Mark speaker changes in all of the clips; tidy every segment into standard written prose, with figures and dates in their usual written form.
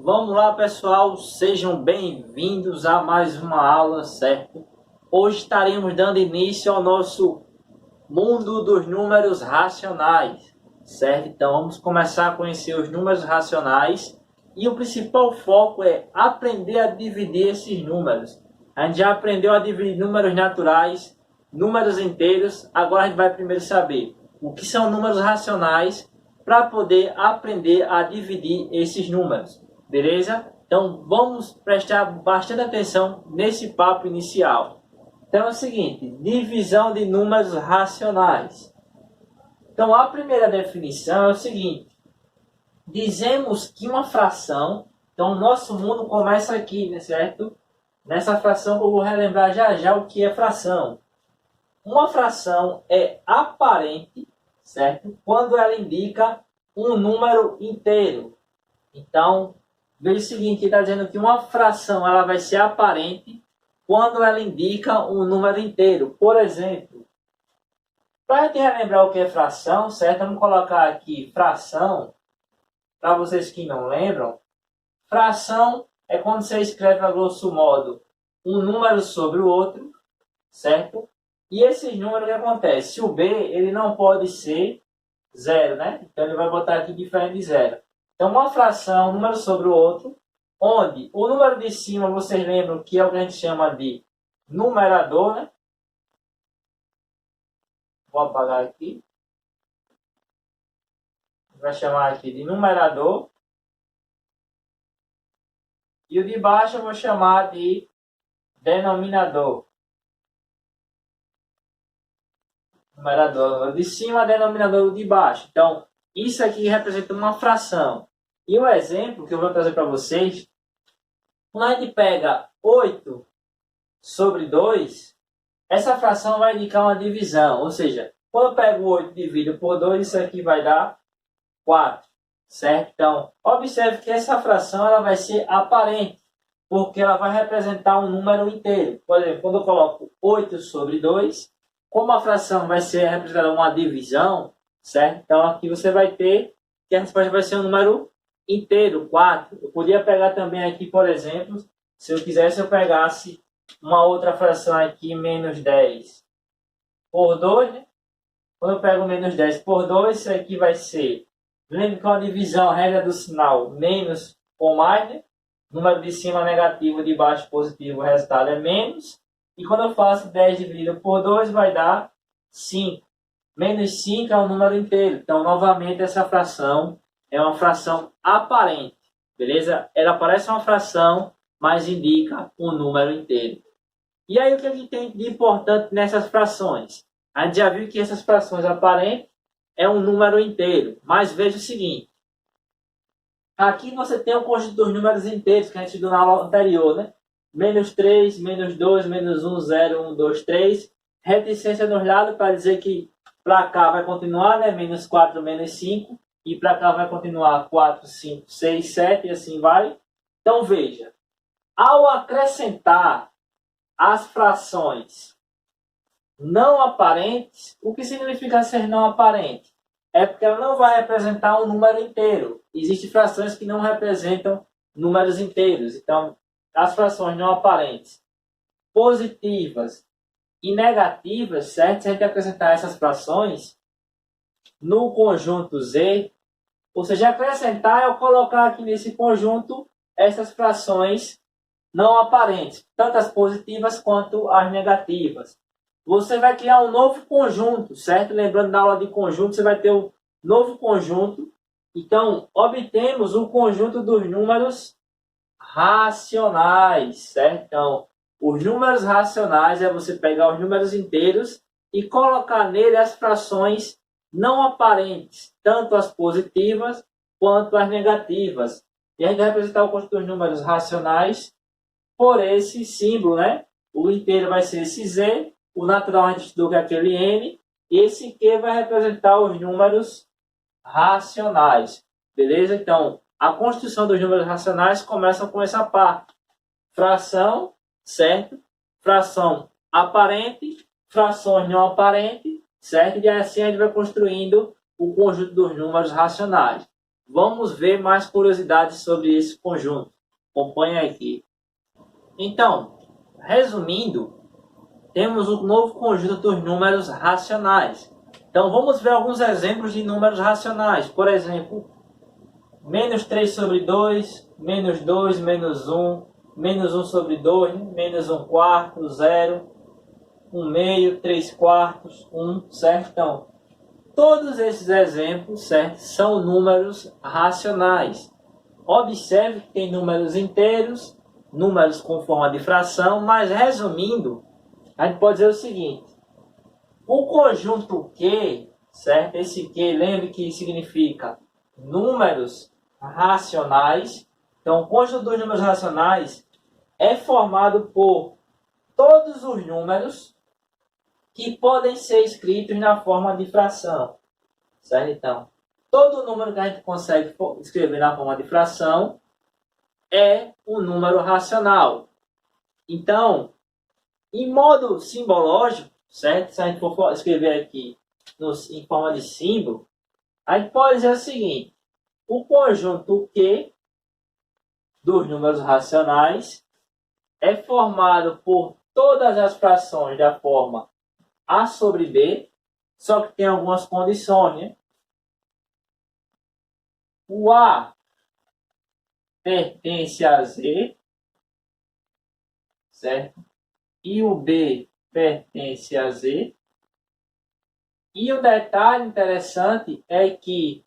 Speaker 1: Vamos lá, pessoal, sejam bem-vindos a mais uma aula, certo? Hoje estaremos dando início ao nosso mundo dos números racionais, certo? Então vamos começar a conhecer os números racionais e o principal foco é aprender a dividir esses números. A gente já aprendeu a dividir números naturais, números inteiros, agora a gente vai primeiro saber o que são números racionais para poder aprender a dividir esses números. Beleza? Então vamos prestar bastante atenção nesse papo inicial. Então é o seguinte, divisão de números racionais. Então a primeira definição é o seguinte, dizemos que uma fração, então o nosso mundo começa aqui, né, certo? Nessa fração eu vou relembrar já já o que é fração. Uma fração é aparente, certo? Quando ela indica um número inteiro. Então, veja o seguinte, está dizendo que uma fração ela vai ser aparente quando ela indica um número inteiro. Por exemplo, para a gente relembrar o que é fração, certo? Vamos colocar aqui fração, para vocês que não lembram. Fração é quando você escreve, a grosso modo, um número sobre o outro, certo? E esses números, o que acontece? O B, ele não pode ser zero, né? Então, ele vai botar aqui diferente de zero. Então, uma fração, um número sobre o outro, onde o número de cima, vocês lembram que é o que a gente chama de numerador, né? Vou apagar aqui. Vai chamar aqui de numerador. E o de baixo eu vou chamar de denominador. Numerador o de cima, denominador o de baixo. Então, isso aqui representa uma fração. E o exemplo que eu vou trazer para vocês, quando a gente pega 8 sobre 2, essa fração vai indicar uma divisão. Ou seja, quando eu pego 8 e divido por 2, isso aqui vai dar 4. Certo? Então, observe que essa fração ela vai ser aparente, porque ela vai representar um número inteiro. Por exemplo, quando eu coloco 8 sobre 2, como a fração vai ser representada uma divisão, certo? Então, aqui você vai ter que a resposta vai ser um número inteiro, 4. Eu podia pegar também aqui, por exemplo, se eu quisesse, eu pegasse uma outra fração aqui, menos 10 por 2, né? Quando eu pego menos 10 por 2, isso aqui vai ser, lembre que a divisão, a regra do sinal, menos ou mais, né? Número de cima negativo, de baixo positivo, o resultado é menos. E quando eu faço 10 dividido por 2, vai dar 5. Menos 5 é um número inteiro. Então, novamente, essa fração é uma fração aparente. Beleza? Ela parece uma fração, mas indica um número inteiro. E aí, o que a gente tem de importante nessas frações? A gente já viu que essas frações aparentes é um número inteiro. Mas veja o seguinte. Aqui você tem o conjunto dos números inteiros que a gente viu na aula anterior, né? Menos 3, menos 2, menos 1, 0, 1, 2, 3. Reticência nos lados para dizer que para cá vai continuar, né? Menos 4, menos 5. E para cá vai continuar 4, 5, 6, 7 e assim vai. Então veja, ao acrescentar as frações não aparentes, o que significa ser não aparente? É porque ela não vai representar um número inteiro. Existem frações que não representam números inteiros. Então, as frações não aparentes, positivas e negativas, certo? Se a gente acrescentar essas frações no conjunto Z, ou seja, acrescentar é eu colocar aqui nesse conjunto essas frações não aparentes, tanto as positivas quanto as negativas. Você vai criar um novo conjunto, certo? Lembrando da aula de conjunto, você vai ter um novo conjunto. Então, obtemos o conjunto dos números racionais, certo? Então, os números racionais é você pegar os números inteiros e colocar nele as frações não aparentes, tanto as positivas quanto as negativas. E a gente vai representar o conjunto dos números racionais por esse símbolo, né? O inteiro vai ser esse Z, o natural a gente estudou que é aquele N, e esse Q vai representar os números racionais. Beleza? Então, a construção dos números racionais começa com essa parte. Fração, certo? Fração aparente, frações não aparentes, certo? E assim a gente vai construindo o conjunto dos números racionais. Vamos ver mais curiosidades sobre esse conjunto. Acompanhe aqui. Então, resumindo, temos o novo conjunto dos números racionais. Então, vamos ver alguns exemplos de números racionais. Por exemplo, menos 3 sobre 2, menos 2, menos 1, menos 1 sobre 2, menos 1 quarto, 0, 1 meio, 3 quartos, 1, certo? Então, todos esses exemplos, certo, são números racionais. Observe que tem números inteiros, números com forma de fração, mas resumindo, a gente pode dizer o seguinte: o conjunto Q, certo? Esse Q, lembre que significa números racionais. Então, o conjunto dos números racionais é formado por todos os números que podem ser escritos na forma de fração, certo? Então, todo número que a gente consegue escrever na forma de fração é um número racional. Então, em modo simbológico, certo? Se a gente for escrever aqui em forma de símbolo, a gente pode dizer o seguinte: o conjunto Q dos números racionais é formado por todas as frações da forma A sobre B, só que tem algumas condições, né? O A pertence a Z, certo? E o B pertence a Z. E o detalhe interessante é que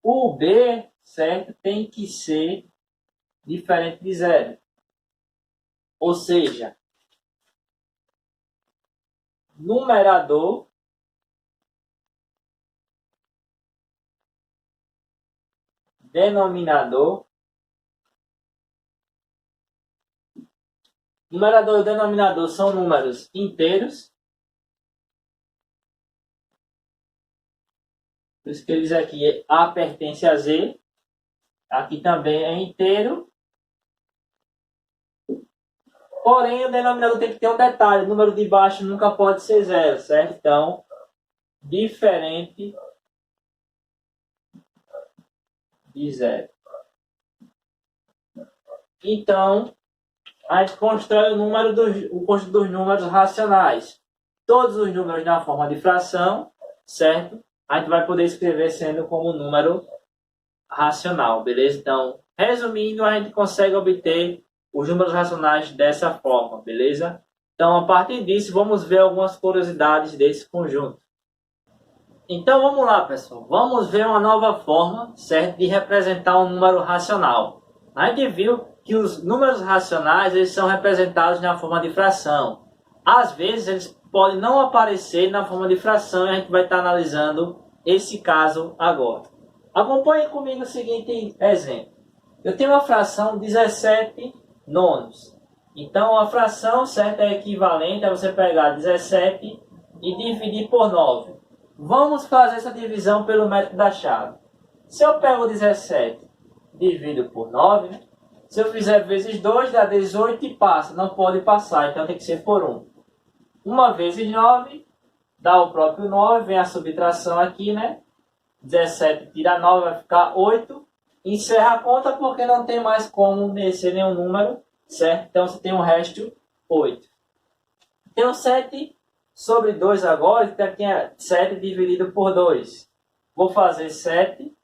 Speaker 1: o B, certo, tem que ser diferente de zero. Ou seja, numerador denominador. Numerador e denominador são números inteiros. Por isso que eles aqui, A pertence a Z. Aqui também é inteiro. Porém, o denominador tem que ter um detalhe. O número de baixo nunca pode ser zero, certo? Então, diferente de zero. Então, a gente constrói o conjunto dos números racionais. Todos os números na forma de fração, certo? A gente vai poder escrever sendo como número racional, beleza? Então, resumindo, a gente consegue obter os números racionais dessa forma, beleza? Então, a partir disso, vamos ver algumas curiosidades desse conjunto. Então, vamos lá, pessoal. Vamos ver uma nova forma, certo, de representar um número racional. A gente viu que os números racionais eles são representados na forma de fração. Às vezes, eles podem não aparecer na forma de fração e a gente vai estar analisando esse caso agora. Acompanhe comigo o seguinte exemplo. Eu tenho uma fração 17 nonos. Então, a fração, certo, é equivalente a você pegar 17 e dividir por 9. Vamos fazer essa divisão pelo método da chave. Se eu pego 17 divido por 9, né? Se eu fizer vezes 2, dá 18 e passa. Não pode passar, então tem que ser por 1. 1 vezes 9 dá o próprio 9, vem a subtração aqui, né? 17 tira 9, vai ficar 8. Encerra a conta porque não tem mais como descer nenhum número, certo? Então você tem um resto 8. Tem 7 sobre 2 agora, que aqui é 7 dividido por 2. Vou fazer 7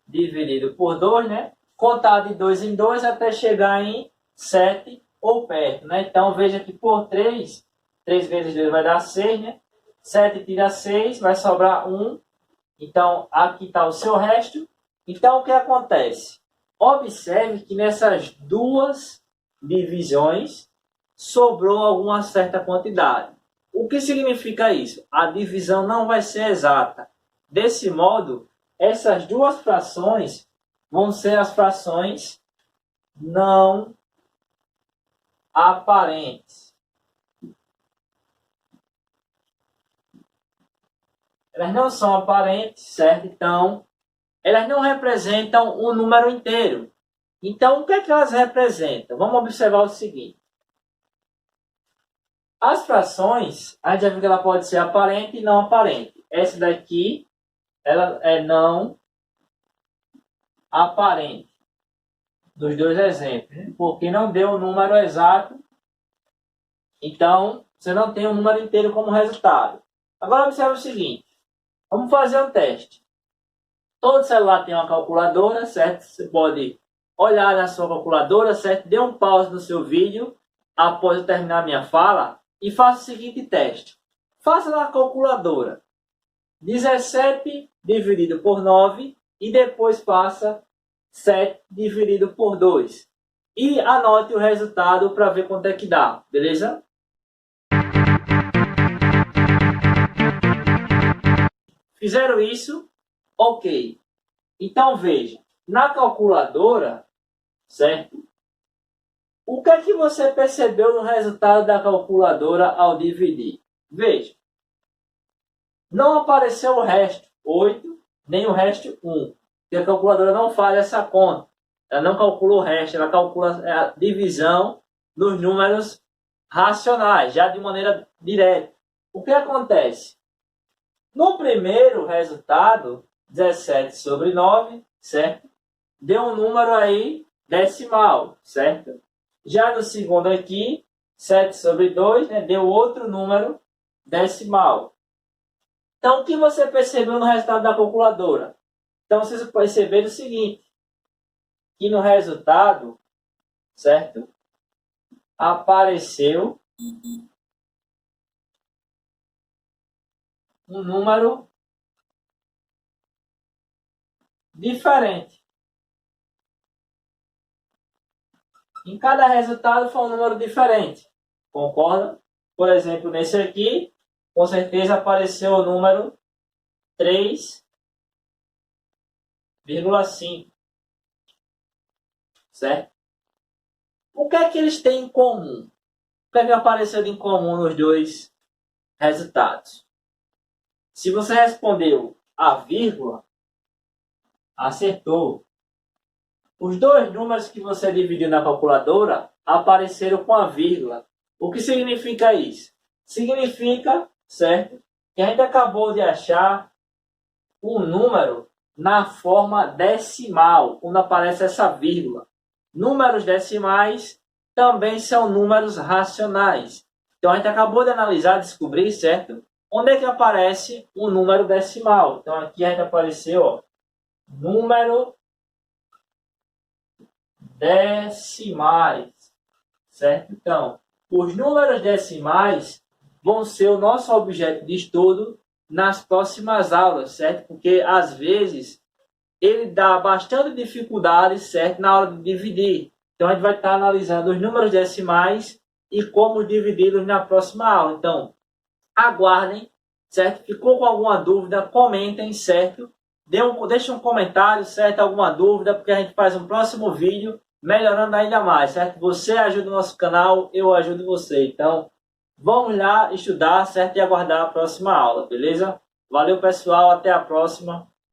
Speaker 1: dividido por 2, né? Contar de 2 em 2 até chegar em 7 ou perto, né? Então veja que por 3, 3 vezes 2 vai dar 6, né? 7 tira 6, vai sobrar 1. Então aqui está o seu resto. Então o que acontece? Observe que nessas duas divisões sobrou alguma certa quantidade. O que significa isso? A divisão não vai ser exata. Desse modo, essas duas frações vão ser as frações não aparentes. Elas não são aparentes, certo? Então, elas não representam um número inteiro. Então, o que é que elas representam? Vamos observar o seguinte. As frações, a gente já viu que ela pode ser aparente e não aparente. Essa daqui, ela é não aparente dos dois exemplos, porque não deu o número exato, então você não tem o número inteiro como resultado. Agora observe o seguinte, vamos fazer um teste. Todo celular tem uma calculadora, certo? Você pode olhar na sua calculadora, certo? Dê um pause no seu vídeo após eu terminar minha fala e faça o seguinte teste. Faça na calculadora 17 dividido por 9 e depois faça 7 dividido por 2. E anote o resultado para ver quanto é que dá, beleza? Fizeram isso? Ok. Então veja, na calculadora, certo? O que é que você percebeu no resultado da calculadora ao dividir? Veja, não apareceu o resto 8, nem o resto 1. Porque a calculadora não faz essa conta. Ela não calcula o resto, ela calcula a divisão nos números racionais, já de maneira direta. O que acontece? No primeiro resultado, 17 sobre 9, certo? Deu um número aí decimal, certo? Já no segundo aqui, 7 sobre 2, né, deu outro número decimal. Então, o que você percebeu no resultado da calculadora? Então, vocês perceberam o seguinte, que no resultado, certo? Apareceu um número diferente. Em cada resultado foi um número diferente. Concorda? Por exemplo, nesse aqui, com certeza apareceu o número 3,5. Certo? O que é que eles têm em comum? O que é que apareceu em comum nos dois resultados? Se você respondeu a vírgula, acertou. Os dois números que você dividiu na calculadora apareceram com a vírgula. O que significa isso? Significa, certo, que a gente acabou de achar um número na forma decimal, quando aparece essa vírgula. Números decimais também são números racionais. Então a gente acabou de analisar, descobrir, certo? Onde é que aparece um número decimal? Então aqui a gente apareceu, ó, número decimais, certo? Então, os números decimais vão ser o nosso objeto de estudo nas próximas aulas, certo? Porque às vezes ele dá bastante dificuldade, certo, na hora de dividir. Então a gente vai estar analisando os números decimais e como dividi-los na próxima aula. Então, aguardem, certo? Ficou com alguma dúvida? Comentem, certo? Deixe um comentário, certo? Alguma dúvida, porque a gente faz um próximo vídeo melhorando ainda mais, certo? Você ajuda o nosso canal, eu ajudo você. Então, vamos lá estudar, certo? E aguardar a próxima aula, beleza? Valeu, pessoal. Até a próxima.